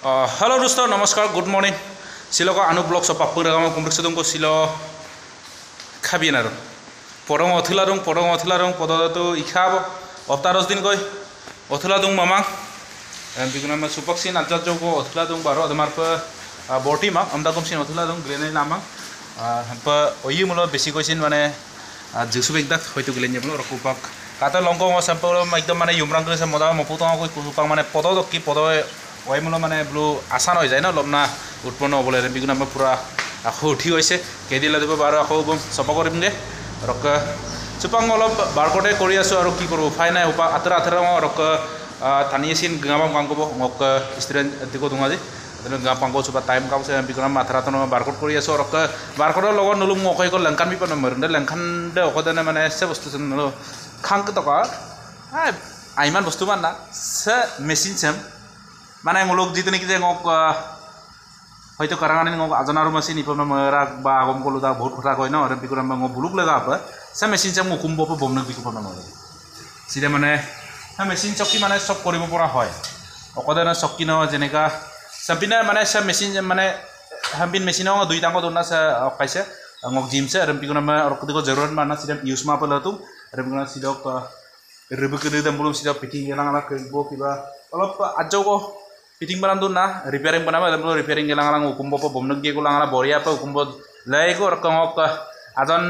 hello दोस्तों नमस्कार good morning सिलो का अनु ब्लॉग सब पापुर गामा कम्प्लेक्स दं को सिलो खाबियन आरो पदं अथला दं पद तो इखाबो हप्ता 10 दिन गय अथला दं मामा बिगुना मा सुपक्सी नाजा जगो अथला दं बारो अदमार प बर्टी मा अमदा कमसिन अथला दं ग्रेने नामा हप ओयि मुलो बेसि कइसिन माने जुसु बेगदा हयतो गलेन जेबलो रकुपाक काता लंगो मा सैंपल एकदम माने युमरांग से मदा मपुतो को कुपाक माने पद दक्की पद ওই মূল মানে ব্লু আসান হৈ যায় ন লবনা উৎপন্ন হ'বলৈ বিগুণ আমাৰ পুৰা আকৌ উঠি গৈছে কেইদিলা দিব বাৰু আকৌ চপা কৰিম দে ৰক চুপাং অলপ বাৰকতে কৰি আছোঁ আৰু কি কৰোঁ উপায় নাই আতৰা ৰক টানি আছিল গাঁও কাংকব মোক ষ্টুডেণ্ট দিকো দোঙা যে গাঁও পাংক চুপা টাইম কাম বিগুণ আতৰাতন বাৰকত কৰি আছোঁ ৰক বাৰকতৰ লগত নলো মোক অকল লেংকান বিপদ নম্বৰ লেংকান দে অকদানে মানে সে বস্তু নলো খাংক টকা ইমান বস্তু মান না সে মেচিন চেম মানে মুলক যিটো নেকি যে মোক হয়তো কাৰাঙানি মোক আজনাৰো মেচিন ইপনা মৰাক বা আগম কলো দা বহুত কথা কয় ন আৰু বিকুৰাম মোক বুলুক লগা আপা সে মেচিন যে মোক কুম্ব বমনক বিকুপনা নৰে সিদে মানে সে মেচিন চকি মানে সব কৰিব পৰা হয় অকদানা চকি ন যেনেকা সপিনা মানে সে মেচিন মানে হামবিন মেচিনও দুই টাঙ্গ দনা সে পাইছে মোক জিমছে আৰু বিকুৰাম আৰু কদিকো জৰুৰত মানা সিদে ইউজ মা পলাতো আৰু বিকুৰাম সিদক রিবুকরি দম বুলুম সিদা পিটিং গেলাং আলা কইবো কিবা অলপ আজগো পিটিং বানাম না রিপেয়ারিং বানাম দম রিপেয়ারিং গেলাং আলা উকুম্বো বমনক গিয়ে গলাং আলা বরিয়া পা উকুম্বো লাইগো রকমক আজন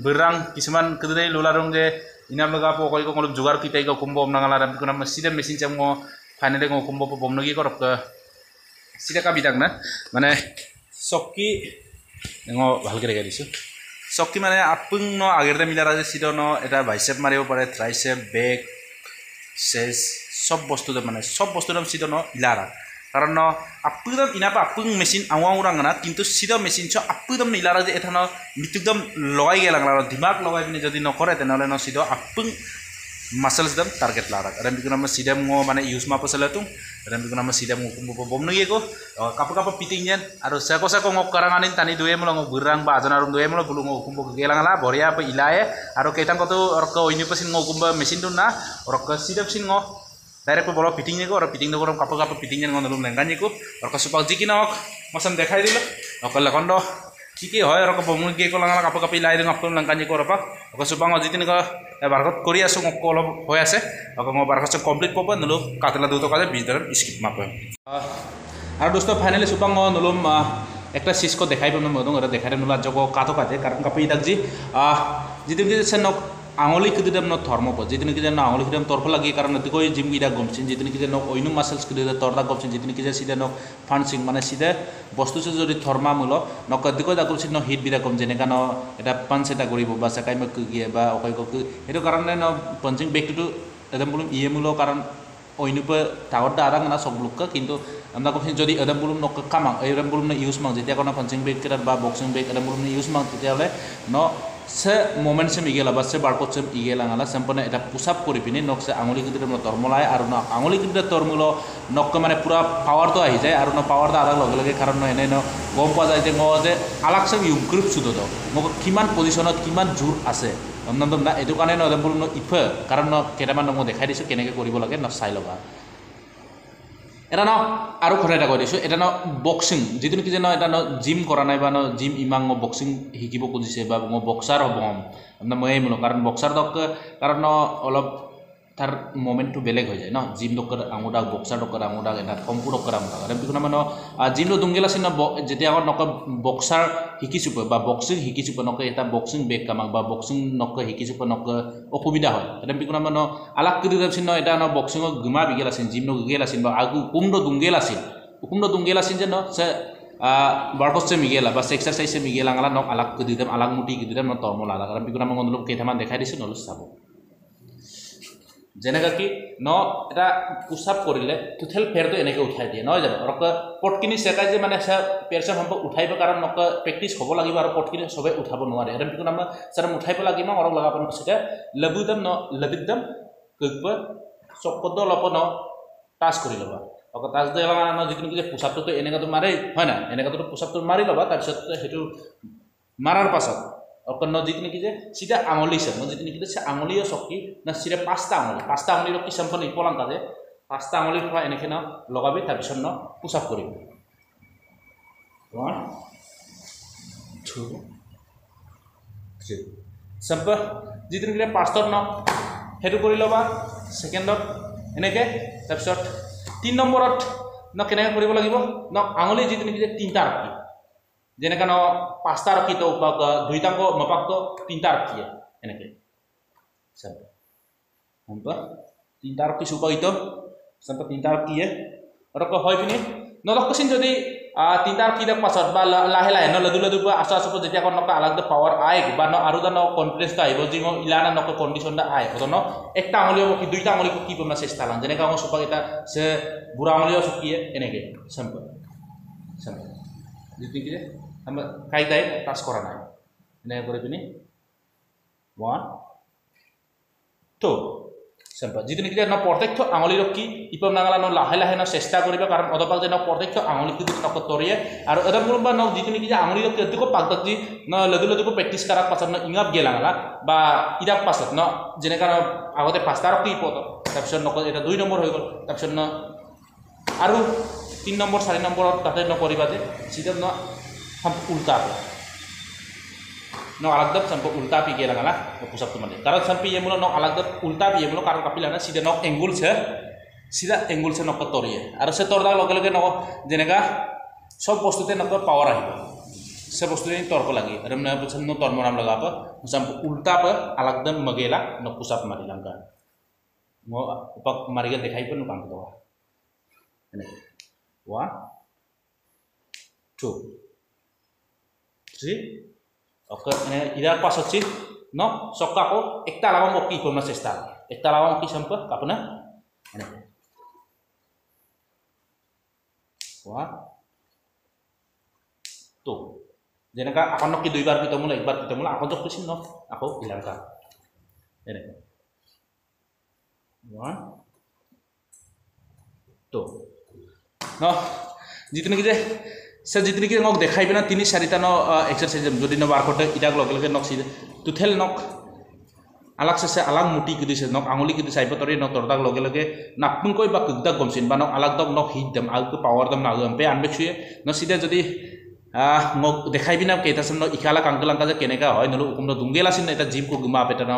বিরাং কিসমান কদরে লুলারং যে ইনাম লগা পো কইকো অলপ জুগার কিটাই গো উকুম্বো আমনা আলা দম কোনা সিদা মেশিন চামো ফাইনালি গো উকুম্বো বমনক গিয়ে করক সিদা কাবিদাক না মানে চকি ngo ভালকে রেখে দিছো চকি মানে আপুং ন আগেরতে মিলারা যে সিদ ন এটা বাইসেপ মারিব পারে ট্রাইসেপ বেক চেস সব বস্তু মানে সব বস্তু সিদ ন ইলারা কারণ ন আপুদম ইনাপা আপুং মেশিন আওয়াং না কিন্তু সিদ মেশিন ছ আপুদম ইলারা যে এটা ন মিতুকদম লগাই গেলাং দিমাগ লগাই পিনে যদি নকরে তেনেহলে ন সিদ আপুং মাসেলস দম টার্গেট লারা রেম বিকুন আমরা সিদম মানে ইউজ মা পছলে তুম রেম বিকুন আমরা সিদম বমনগি গো কাপা কাপা পিটিং যেন আর সেকো সেকো মোক কারাঙানি টানি দুয়ে মল মোক বুরাং বা আজনারুম দুয়ে মল বুলু মোক কুম্ব গেলাঙলা বরিয়া পে ইলায়ে আর কেতাং কত রক ওইনি পসিন মোক কুম্ব মেশিন দু না রক সিদম সিন গো ডাইরেক্ট বড় পিটিং গো আর পিটিং দো কাপা কাপা পিটিং যেন গনলুম লেঙ্গানি গো রক সুপাক জি কি নক মসম দেখাই দিল অকল লখন্ড কি হয় রক বমনগি গে কলাঙলা কাপা কাপি লাই দিং আপন লেঙ্গানি গো রপা অক সুপাং জিতিন গো বারকত কৰি আছো মোক অলপ হৈ আছে অক মই বারকত কমপ্লিট পপ নলো কাতলা দুটো কাজে 20 দিন স্কিপ মাপে আর দোস্ত ফাইনালি সুপাং নলুম একটা সিসকো দেখাই পাম মদং আর দেখাই নলা জগো কাতো কাতে কারণ কাপি দাগজি জিতিন কি সেন আঙুলি কিদিদম ন ধর্মপ জিতিন কি যেন আঙুলি কিদিদম তরফ লাগি কারণ দিকই জিম গিদা গমছিন জিতিন কি যেন অইনু মাসেলস কিদিদা তরদা গমছিন জিতিন কি যে সিদে ন ফানসিং মানে সিদে বস্তু সে যদি ধর্মামূল নক দিকই দা গমছিন ন হিট বিদা গম যেনেকা ন এটা পাঞ্চ এটা করিব বা সাকাই মক গিয়ে বা অকই গক এটো কারণে ন পাঞ্চিং বেকটু এদম বলুম ইএমুল কারণ অইনুপ টাওয়ার দা আরাং না সবলুক কিন্তু আমরা কখন যদি এদম বলুম নক কামাং এদম বলুম ন ইউজ মাং যেটা কোন পাঞ্চিং বেক কেরার বা বক্সিং বেক এদম বলুম ন ইউজ মাং তেতিয়ালে ন সে মোমেন্ট সেম ইগেলা বা সে বারকত সেম ইগেলাঙালা সম্পূর্ণ এটা পুশআপ করে পিনে নক সে আঙুলি কিদিরে তরমলায় আর ন আঙুলি কিদিরে তরমুল নক মানে পুরা পাওয়ার তো আহি যায় আর ন পাওয়ার দা আদার লগে লগে কারণ এনে ন গম পাওয়া যায় যে যে আলাক সেম ইউ গ্রুপ সুদ দ মোক কিমান পজিশনত কিমান জোর আছে নন্দম না এটো কারণে ন বলুন ন ইফ কারণ ন কেটামান মই দেখাই দিছো কেনেকে কৰিব লাগে ন চাই লবা এটা ন আৰু কথা এটা কৈ দিছোঁ এটা ন বক্সিং যিটো নেকি যে ন এটা ন জিম কৰা নাই বা ন জিম ইমাং বক্সিং শিকিব খুজিছে বা মই বক্সাৰ হ'ব মই মূল কাৰণ বক্সাৰ দক কাৰণ ন অলপ তাৰ মোমেন্টটো বেলেগ হৈ যায় ন জিম ডক্টৰ আঙুডাক বক্সাৰ ডক্টৰ আঙুডাক এটা কম্পু ডক্টৰ আঙুডাক আৰু বিকোনা মানে জিমটো দুংগেল আছিল ন যেতিয়া আগত নক বক্সাৰ শিকিছোঁ বা বক্সিং শিকিছোঁ নক এটা বক্সিং বেগ কামাক বা বক্সিং নক শিকিছোঁ নক অসুবিধা হয় এটা বিকোনা মানে আলাক কৰি দিছিল ন এটা ন বক্সিঙৰ গুমা বিগেল আছিল জিম গেল আছিল বা আগু কুমডো দুংগেল আছিল যে ন সে বারকত সে মিগেলা বা এক্সারসাইজ সে মিগেলা আঙালা নক আলাক কৰি দিম আলাক মুটি কৰি দিম ন তৰমল আলাক আৰু বিকোনা মই অলপ কেইটামান দেখাই দিছোঁ নলো চাব যেনেকা কি ন এটা পুশআপ কৰিলে টোটেল পেৰটো এনেকে উঠাই দিয়ে নহয় জানো আৰু পটকিনি সেকাই যে মানে পেৰছা সম্ভৱ উঠাইব কাৰণ নক প্ৰেক্টিছ হ'ব লাগিব আৰু পটকিনি সবে উঠাব নোৱাৰে আৰু বিকোনা মই সাৰ উঠাইব লাগিব আৰু লগাব নসিতে লবুদম ন লবিদম কইব চকদ লপ ন টাচ কৰি লবা অক টাচ দে ন যিটো কি পুশআপটো এনেকাটো মাৰে হয় না এনেকাটো পুশআপটো মাৰি লবা তাৰপিছত হেতু মাৰাৰ পাছত অকন জিতনি কি যে সিধা আঙুলি সে জিতনি কি সে আঙুলিও শক্তি না সিধা পাঁচটা আঙুলি রকি সম্পন্ন ইপলান কাজে 5টা আঙুলিৰ পৰা এনেকৈ ন লগাবি তাৰপিছত ন পুশ আপ কৰিবি 1 2 3 সিম্পল যিটো নিলে ফাৰ্ষ্টত ন হেতু কৰি লবা সেকেন্ডত এনেকৈ তাৰপিছত 3 নম্বৰত ন কেনেকৈ কৰিব লাগিব ন আঙুলি যিটো নিলে তিনটা ৰাখি যেনেকৈ ন 5টা ৰাখি তো দুইটাক মপাকটো 3টা ৰাখি এনেকৈ সিম্পল সিম্পল 3টা ৰাখি সুপাইতো সিম্পল 3টা ৰাখি আৰু ক হয় পিনি নলকছিন যদি 3টা ৰাখি দক পাছত বা লাহে লাহে ন লদু লদু আস্তে আস্তে যেতিয়া কোন নকা আলাদা পাৱাৰ আই বা ন আৰু ন কনফিডেন্স টা আহিব যি ইলানা নক কন্ডিশন টা আই অদন একটা আঙুলি কি দুইটা আঙুলি কি পমনা চেষ্টা লান যেনেকৈ আমি সুপাক এটা সে বুঢ়া আঙুলিও সুকিয়ে এনেকৈ সিম্পল সিম্পল যিটো কি আমরা কাইদাই টাচ করা নাই এনেকৈ কৰি পিনি 1 2 সিম্পল যিটো নেকি ন প্ৰত্যক্ষ আঙুলিৰ কি ইপম নাঙলা ন লাহে লাহে ন চেষ্টা কৰিবা কাৰণ অদপাক যে ন প্ৰত্যক্ষ আঙুলি কি নক তৰিয়ে আৰু এটা কোনবা ন যিটো নেকি যে আঙুলিৰ কেতিক পাকদক যি ন লদু লদু প্ৰেক্টিস কৰাৰ পাছত ন ইঙাপ গেলাঙলা বা ইৰাক পাছত ন যেনেকা আগতে 5টা কি পদ তাৰপিছত নক এটা 2 নম্বৰ হৈ গল তাৰপিছত ন আৰু 3 নম্বৰ 4 নম্বৰত তাতে ন কৰিবা যে সিধা ন हम उल्टा पे नो अलग दब संप उल्टा पी के लगाना तो पुश अप तो मारे कारण संप ये मुलो नो अलग दब उल्टा पी ये मुलो कारण कापिला ना सीधा नो एंगल से नो तोरिए और से तोरदा लगे लगे नो जेनेका सब बस्तुते नो पावर आहिबो से बस्तुते तोरको लागि और हमने पछन नो तोर मनाम लगा पर संप उल्टा पर अलग दम मगेला नो पुश अप मारी लंका मो उपक मारी के देखाई पर नो काम तो 1 2 3 ओके মানে ইরার পাস হচ্ছে ন সক্কা কো একটা লাগাম কি করব চেষ্টা একটা লাগাম কি সম্পর্ক আপনা মানে 1 2 যেনেকা আপন কি দুইবার পিতমুলা একবার পিতমুলা আপন তো কিছু ন আকো ইলাকা এনে 1 2 ন जितु नेকি যে সে जितु नेকি নক দেখাইবে না 3-4টা ন এক্সারসাইজ যদি ন ওয়ার্কআউট ইটাক লগে লগে নক সিধে টুথেল নক আলাক সে আলাক মুটি কিদিছে নক আঙুলি কিদি সাইব তরে ন তরদাক লগে লগে নাপুন কই বা কুকদাক গমছিন বা নক আলাক দক নক হিট দেম আলকু পাওয়ার দম না পে আনবে ছুয়ে ন সিধে যদি নক দেখাইবি না কেতাসন ন ইখালা কাংকলাঙ্কা যে কেনেকা হয় নলো উকুম দুঙ্গেলাছিন এটা জিম কো গুমা পেটা ন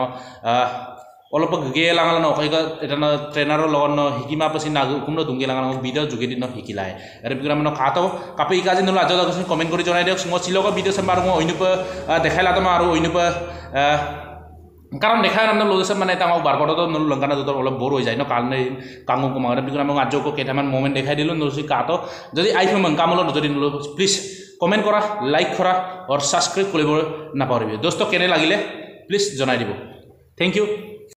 অলপ গে লাঙালা ন কইগা এটা ন ট্ৰেনাৰৰ লগত ন হিকিমা পছি না কোন দুঙ্গে লাঙালা ভিডিও যোগে দিন হিকিলাই আৰু বিগ্ৰাম ন কাটো কাপে ইকাজি নলো আজ দাগ কমেন্ট কৰি জনাই দিয়ক মই চিলক ভিডিও চাম আৰু মই অইনুপ দেখাইলা তম আৰু অইনুপ কাৰণ দেখাই নাম লোকেশন মানে এটা আমাক বাৰকটো নলো লংকানা যত অলপ বৰ হৈ যায় ন কাৰণ কামো কমাৰে বিগ্ৰাম আজক কেটামান মোমেন্ট দেখাই দিলো নসি কাটো যদি আইফোন কামল যদি নলো প্লিজ কমেন্ট কৰা লাইক কৰা আৰু সাবস্ক্ৰাইব কৰিব নাপাৰিবি দোস্ত কেনে লাগিলে প্লিজ জনাই দিব থ্যাংক ইউ